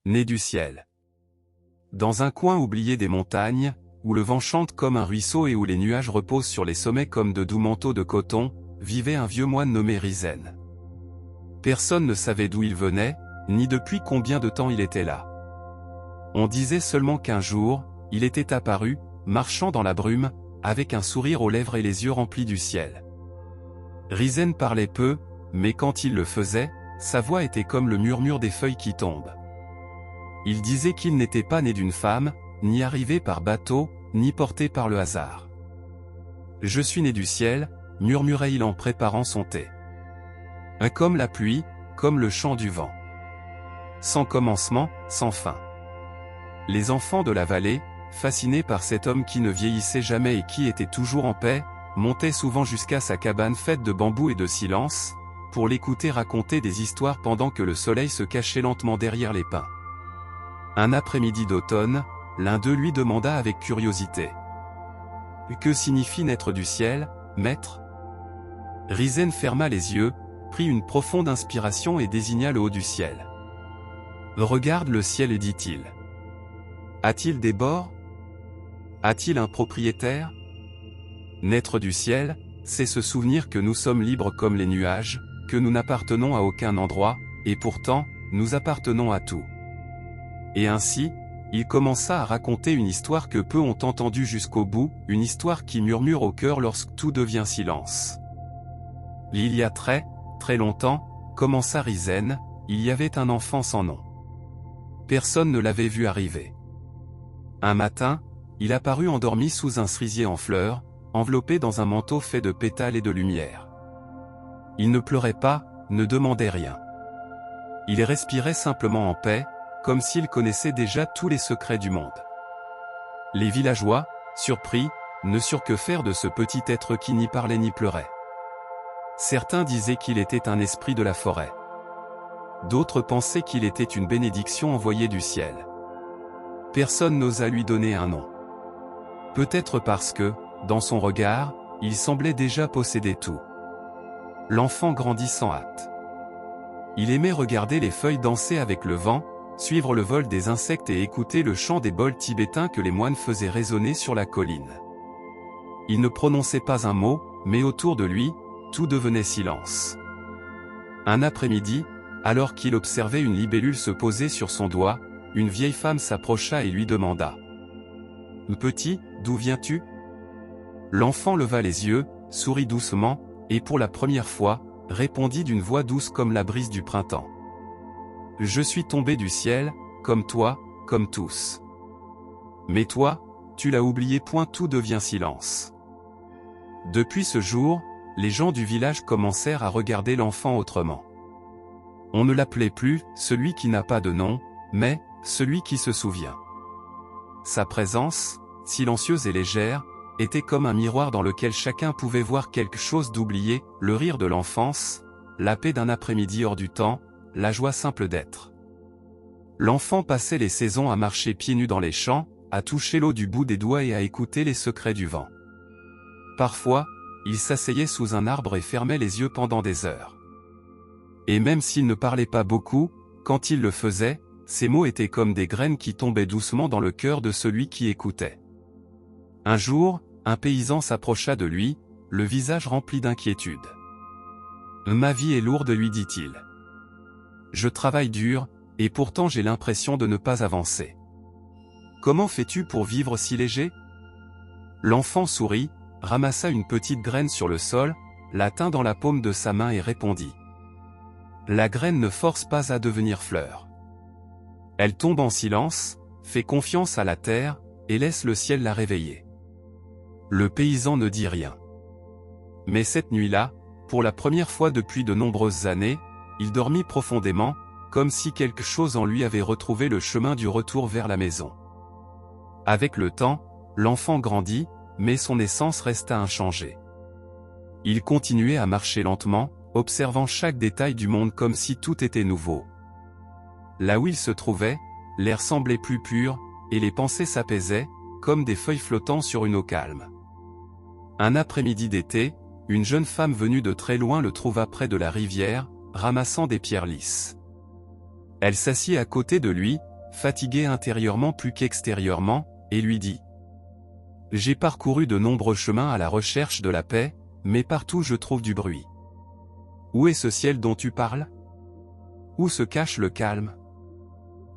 né du ciel. Dans un coin oublié des montagnes, où le vent chante comme un ruisseau et où les nuages reposent sur les sommets comme de doux manteaux de coton, vivait un vieux moine nommé Rizen. Personne ne savait d'où il venait, ni depuis combien de temps il était là. On disait seulement qu'un jour, il était apparu, marchant dans la brume, avec un sourire aux lèvres et les yeux remplis du ciel. Rizen parlait peu, mais quand il le faisait, sa voix était comme le murmure des feuilles qui tombent. Il disait qu'il n'était pas né d'une femme, ni arrivé par bateau, ni porté par le hasard. « Je suis né du ciel », murmurait-il en préparant son thé. Comme la pluie, comme le chant du vent. Sans commencement, sans fin. Les enfants de la vallée, fascinés par cet homme qui ne vieillissait jamais et qui était toujours en paix, montaient souvent jusqu'à sa cabane faite de bambou et de silence, pour l'écouter raconter des histoires pendant que le soleil se cachait lentement derrière les pins. Un après-midi d'automne, l'un d'eux lui demanda avec curiosité. « Que signifie naître du ciel, maître ?» Rizen ferma les yeux, prit une profonde inspiration et désigna le haut du ciel. « Regarde le ciel, dit-il. A-t-il des bords? A-t-il un propriétaire? Naître du ciel, c'est se souvenir que nous sommes libres comme les nuages, que nous n'appartenons à aucun endroit, et pourtant, nous appartenons à tout. » Et ainsi, il commença à raconter une histoire que peu ont entendue jusqu'au bout, une histoire qui murmure au cœur lorsque tout devient silence. Il y a très longtemps, commença Rizen, il y avait un enfant sans nom. Personne ne l'avait vu arriver. Un matin, il apparut endormi sous un cerisier en fleurs, enveloppé dans un manteau fait de pétales et de lumière. Il ne pleurait pas, ne demandait rien. Il respirait simplement en paix, comme s'il connaissait déjà tous les secrets du monde. Les villageois, surpris, ne surent que faire de ce petit être qui ni parlait ni pleurait. Certains disaient qu'il était un esprit de la forêt. D'autres pensaient qu'il était une bénédiction envoyée du ciel. Personne n'osa lui donner un nom. Peut-être parce que, dans son regard, il semblait déjà posséder tout. L'enfant grandit sans hâte. Il aimait regarder les feuilles danser avec le vent, suivre le vol des insectes et écouter le chant des bols tibétains que les moines faisaient résonner sur la colline. Il ne prononçait pas un mot, mais autour de lui, tout devenait silence. Un après-midi, alors qu'il observait une libellule se poser sur son doigt, une vieille femme s'approcha et lui demanda « Petit, d'où viens-tu » L'enfant leva les yeux, sourit doucement, et pour la première fois, répondit d'une voix douce comme la brise du printemps. « Je suis tombé du ciel, comme toi, comme tous. Mais toi, tu l'as oublié, point, tout devient silence. » Depuis ce jour, les gens du village commencèrent à regarder l'enfant autrement. On ne l'appelait plus « celui qui n'a pas de nom », mais « celui qui se souvient ». Sa présence, silencieuse et légère, était comme un miroir dans lequel chacun pouvait voir quelque chose d'oublié, le rire de l'enfance, la paix d'un après-midi hors du temps, la joie simple d'être. L'enfant passait les saisons à marcher pieds nus dans les champs, à toucher l'eau du bout des doigts et à écouter les secrets du vent. Parfois, il s'asseyait sous un arbre et fermait les yeux pendant des heures. Et même s'il ne parlait pas beaucoup, quand il le faisait, ses mots étaient comme des graines qui tombaient doucement dans le cœur de celui qui écoutait. Un jour, un paysan s'approcha de lui, le visage rempli d'inquiétude. « Ma vie est lourde, lui dit-il. Je travaille dur, et pourtant j'ai l'impression de ne pas avancer. Comment fais-tu pour vivre si léger ?» L'enfant sourit, ramassa une petite graine sur le sol, la tint dans la paume de sa main et répondit. « La graine ne force pas à devenir fleur. Elle tombe en silence, fait confiance à la terre, et laisse le ciel la réveiller. » Le paysan ne dit rien. Mais cette nuit-là, pour la première fois depuis de nombreuses années, il dormit profondément, comme si quelque chose en lui avait retrouvé le chemin du retour vers la maison. Avec le temps, l'enfant grandit, mais son essence resta inchangée. Il continuait à marcher lentement, observant chaque détail du monde comme si tout était nouveau. Là où il se trouvait, l'air semblait plus pur, et les pensées s'apaisaient, comme des feuilles flottant sur une eau calme. Un après-midi d'été, une jeune femme venue de très loin le trouva près de la rivière, ramassant des pierres lisses. Elle s'assit à côté de lui, fatigué intérieurement plus qu'extérieurement, et lui dit : « J'ai parcouru de nombreux chemins à la recherche de la paix, mais partout je trouve du bruit. Où est ce ciel dont tu parles ? Où se cache le calme ? »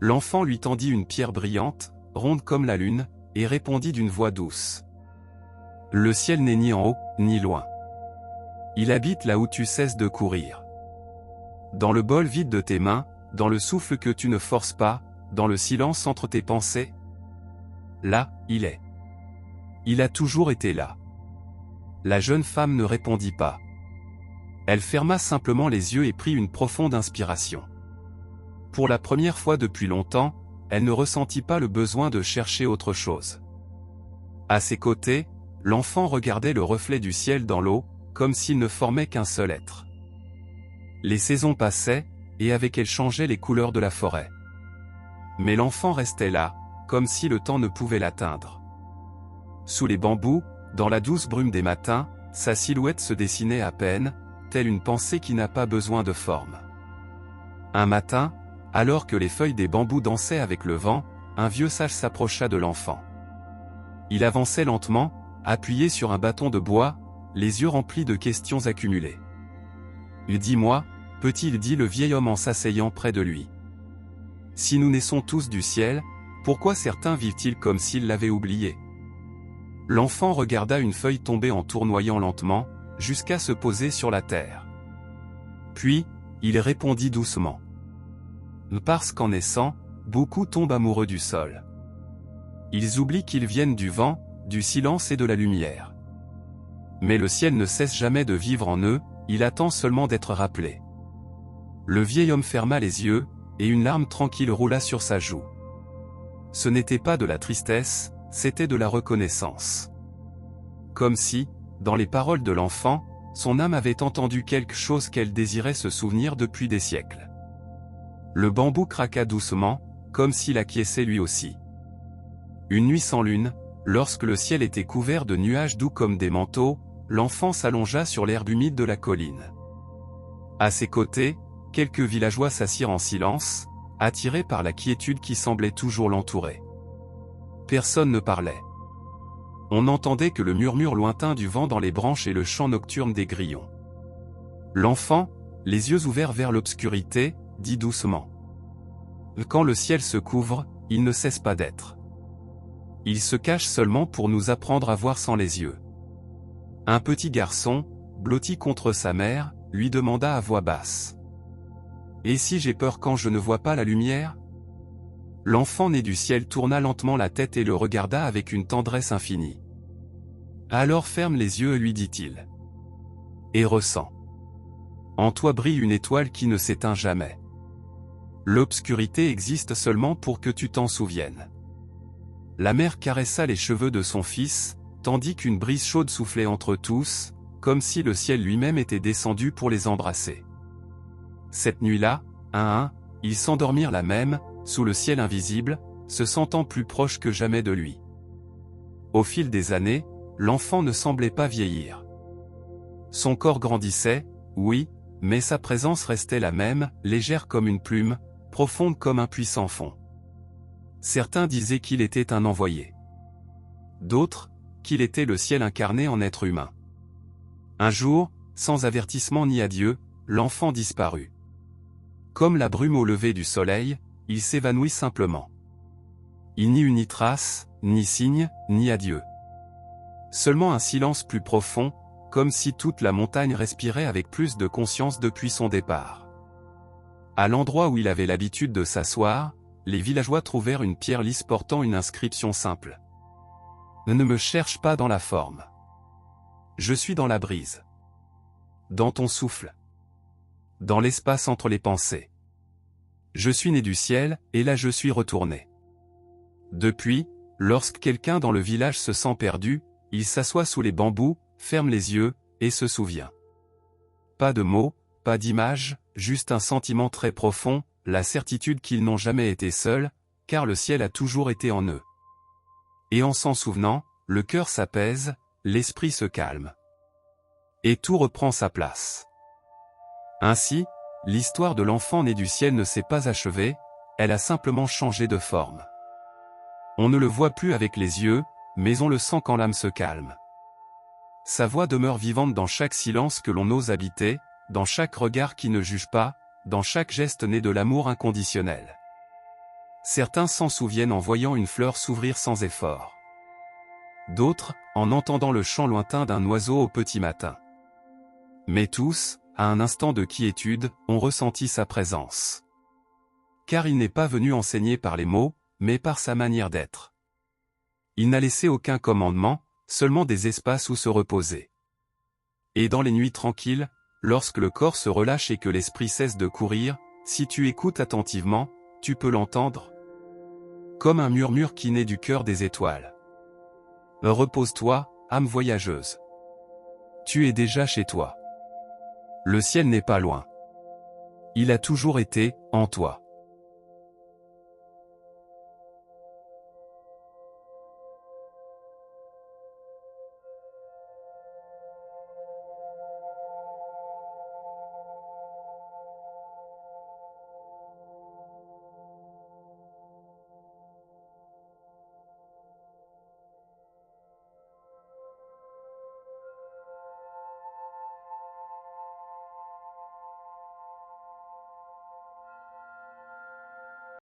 L'enfant lui tendit une pierre brillante, ronde comme la lune, et répondit d'une voix douce : « Le ciel n'est ni en haut, ni loin. Il habite là où tu cesses de courir. Dans le bol vide de tes mains, dans le souffle que tu ne forces pas, dans le silence entre tes pensées. Là, il est. Il a toujours été là. » La jeune femme ne répondit pas. Elle ferma simplement les yeux et prit une profonde inspiration. Pour la première fois depuis longtemps, elle ne ressentit pas le besoin de chercher autre chose. À ses côtés, l'enfant regardait le reflet du ciel dans l'eau, comme s'il ne formait qu'un seul être. Les saisons passaient, et avec elles changeaient les couleurs de la forêt. Mais l'enfant restait là, comme si le temps ne pouvait l'atteindre. Sous les bambous, dans la douce brume des matins, sa silhouette se dessinait à peine, telle une pensée qui n'a pas besoin de forme. Un matin, alors que les feuilles des bambous dansaient avec le vent, un vieux sage s'approcha de l'enfant. Il avançait lentement, appuyé sur un bâton de bois, les yeux remplis de questions accumulées. « Dis-moi, peut-il dit le vieil homme en s'asseyant près de lui. Si nous naissons tous du ciel, pourquoi certains vivent-ils comme s'ils l'avaient oublié ? » L'enfant regarda une feuille tomber en tournoyant lentement, jusqu'à se poser sur la terre. Puis, il répondit doucement. « Parce qu'en naissant, beaucoup tombent amoureux du sol. Ils oublient qu'ils viennent du vent, du silence et de la lumière. Mais le ciel ne cesse jamais de vivre en eux, il attend seulement d'être rappelé. » Le vieil homme ferma les yeux, et une larme tranquille roula sur sa joue. Ce n'était pas de la tristesse, c'était de la reconnaissance. Comme si, dans les paroles de l'enfant, son âme avait entendu quelque chose qu'elle désirait se souvenir depuis des siècles. Le bambou craqua doucement, comme s'il acquiesçait lui aussi. Une nuit sans lune, lorsque le ciel était couvert de nuages doux comme des manteaux, l'enfant s'allongea sur l'herbe humide de la colline. À ses côtés, quelques villageois s'assirent en silence, attirés par la quiétude qui semblait toujours l'entourer. Personne ne parlait. On n'entendait que le murmure lointain du vent dans les branches et le chant nocturne des grillons. L'enfant, les yeux ouverts vers l'obscurité, dit doucement : « Quand le ciel se couvre, il ne cesse pas d'être. Il se cache seulement pour nous apprendre à voir sans les yeux. » Un petit garçon, blotti contre sa mère, lui demanda à voix basse : « Et si j'ai peur quand je ne vois pas la lumière ? » L'enfant né du ciel tourna lentement la tête et le regarda avec une tendresse infinie. « Alors ferme les yeux, lui dit-il. Et ressens. En toi brille une étoile qui ne s'éteint jamais. L'obscurité existe seulement pour que tu t'en souviennes. » La mère caressa les cheveux de son fils, tandis qu'une brise chaude soufflait entre tous, comme si le ciel lui-même était descendu pour les embrasser. Cette nuit-là, un à un, ils s'endormirent là même, sous le ciel invisible, se sentant plus proches que jamais de lui. Au fil des années, l'enfant ne semblait pas vieillir. Son corps grandissait, oui, mais sa présence restait la même, légère comme une plume, profonde comme un puissant fond. Certains disaient qu'il était un envoyé. D'autres, qu'il était le ciel incarné en être humain. Un jour, sans avertissement ni adieu, l'enfant disparut. Comme la brume au lever du soleil, il s'évanouit simplement. Il n'y eut ni trace, ni signe, ni adieu. Seulement un silence plus profond, comme si toute la montagne respirait avec plus de conscience depuis son départ. À l'endroit où il avait l'habitude de s'asseoir, les villageois trouvèrent une pierre lisse portant une inscription simple. « Ne me cherche pas dans la forme. Je suis dans la brise. Dans ton souffle. Dans l'espace entre les pensées. Je suis né du ciel, et là je suis retourné. » Depuis, lorsque quelqu'un dans le village se sent perdu, il s'assoit sous les bambous, ferme les yeux, et se souvient. Pas de mots, pas d'image, juste un sentiment très profond, la certitude qu'ils n'ont jamais été seuls, car le ciel a toujours été en eux. Et en s'en souvenant, le cœur s'apaise, l'esprit se calme. Et tout reprend sa place. Ainsi, l'histoire de l'enfant né du ciel ne s'est pas achevée, elle a simplement changé de forme. On ne le voit plus avec les yeux, mais on le sent quand l'âme se calme. Sa voix demeure vivante dans chaque silence que l'on ose habiter, dans chaque regard qui ne juge pas, dans chaque geste né de l'amour inconditionnel. Certains s'en souviennent en voyant une fleur s'ouvrir sans effort. D'autres, en entendant le chant lointain d'un oiseau au petit matin. Mais tous, à un instant de quiétude, ont ressenti sa présence. Car il n'est pas venu enseigner par les mots, mais par sa manière d'être. Il n'a laissé aucun commandement, seulement des espaces où se reposer. Et dans les nuits tranquilles, lorsque le corps se relâche et que l'esprit cesse de courir, si tu écoutes attentivement, tu peux l'entendre. Comme un murmure qui naît du cœur des étoiles. Repose-toi, âme voyageuse. Tu es déjà chez toi. Le ciel n'est pas loin. Il a toujours été, en toi.